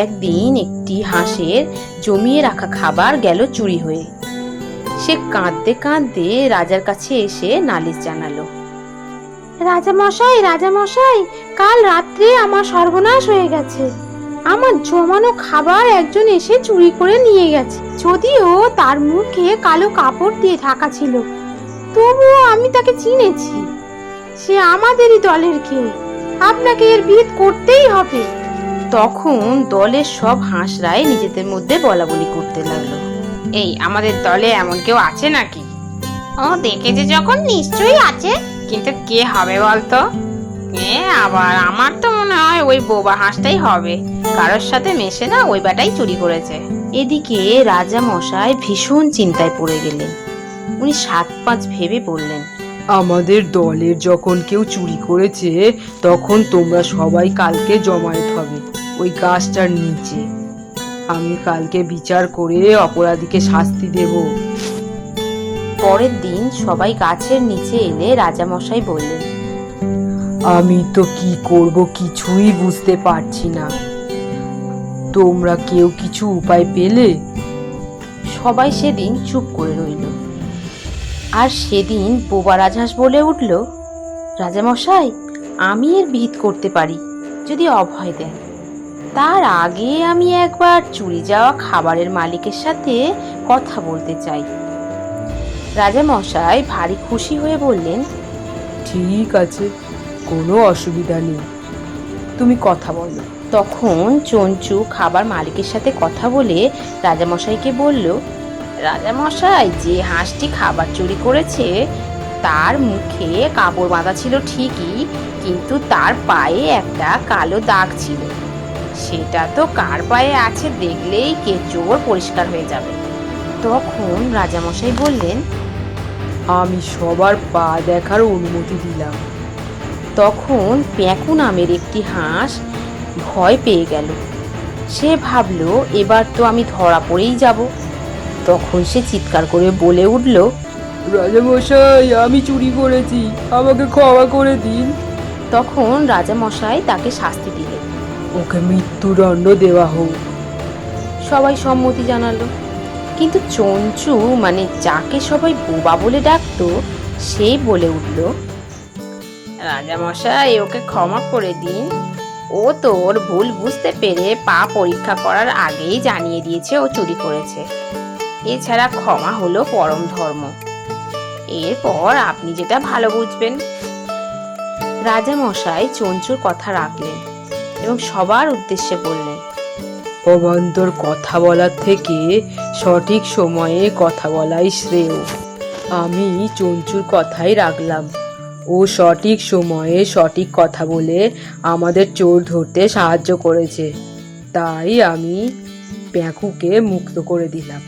একদিন একটি হাঁসের জমিয়ে রাখা খাবার গেল চুরি হয়ে। সে কাঁদতে কাঁদতে রাজার কাছে এসে নালিশ জানালো। রাজামশাই, কাল রাত্রে আমার সর্বনাশ হয়ে গেছে। আমার জমানো খাবার একজন এসে চুরি করে নিয়ে গেছে। যদিও তার মুখে কালো কাপড় দিয়ে ঢাকা ছিল, তবুও আমি তাকে চিনেছি। সে আমাদেরই দলের কেউ। আপনাকে এর বিহিত করতেই হবে। তখন দলের সব হাঁসরাই নিজেদের মধ্যে বলাবলি করতে লাগলো। এই, আমাদের দলে এমন কেউ আছে নাকি? ও দেখেছে যখন নিশ্চয়ই আছে, কিন্তু কে হবে বলতো? আবার আমার তো মনে হয় ওই বোবা হাঁসটাই হবে। কারোর সাথে মেশে না, ওই বেটাই চুরি করেছে। এদিকে রাজা মশাই ভীষণ চিন্তায় পড়ে গেলেন। উনি 7-5 ভেবে বললেন, আমাদের দলের যখন কেউ চুরি করেছে, তখন তোমরা সবাই কালকে জমায়েত হবে ওই গাছটার নিচে। আমি কালকে বিচার করে অপরাধীকে শাস্তি দেব। পরের দিন সবাই গাছের নিচে এলে রাজামশাই বললেন, আমি তো কি করব কিছুই বুঝতে পারছি না। তোমরা কেউ কিছু উপায় পেলে? সবাই সেদিন চুপ করে রইল। আর সেদিন বোবা রাজহাঁস বলে উঠল, রাজামশাই, আমি এর বিহিত করতে পারি যদি অভয় দেন। তার আগে আমি একবার চুরি যাওয়া খাবারের মালিকের সাথে কথা বলতে চাই। রাজামশাই ভারী খুশি হয়ে বললেন, ঠিক আছে, কোনো অসুবিধা নেই, তুমি কথা বলো। তখন চঞ্চু খাবার মালিকের সাথে কথা বলে রাজামশাইকে বলল, রাজামশাই, যে হাঁসটি খাবার চুরি করেছে তার মুখে কাপড় বাঁধা ছিল ঠিকই, কিন্তু তার পায়ে একটা কালো দাগ ছিল। সেটা তো কার পায়ে আছে দেখলেই কে চোর পরিষ্কার হয়ে যাবে। তখন রাজামশাই বললেন, আমি সবার পা দেখার অনুমতি দিলাম। তখন পেঁকু নামের একটি হাঁস ভয় পেয়ে গেল। সে ভাবলো, এবার তো আমি ধরা পড়েই যাব। তখন সে চিৎকার করে বলে উঠল, রাজামশাই, আমি চুরি করেছি, আমাকে ক্ষমা করে দিন। তখন রাজামশাই তাকে শাস্তি দিলেন। ওকে মৃত্যুদণ্ড দেওয়া হোক। সবাই সম্মতি জানালো, কিন্তু চঞ্চু, মানে যাকে সবাই বোবা বলে ডাকতো, সেই বলে উঠল, রাজামশাই, ওকে ক্ষমা করে দিন। ও তো ওর ভুল বুঝতে পেরে পা পরীক্ষা করার আগেই জানিয়ে দিয়েছে ও চুরি করেছে। এছাড়া ক্ষমা হলো পরম ধর্ম। এরপর আপনি যেটা ভালো বুঝবেন। রাজামশাই চঞ্চুর কথা রাখলেন এবং সবার উদ্দেশ্যে বললেন, অবান্তর কথা বলার থেকে সঠিক সময়ে কথা বলাই শ্রেয়। আমি চঞ্চুর কথাই রাখলাম। ও সঠিক সময়ে সঠিক কথা বলে আমাদের চোর ধরতে সাহায্য করেছে, তাই আমি পেঁকুকে মুক্ত করে দিলাম।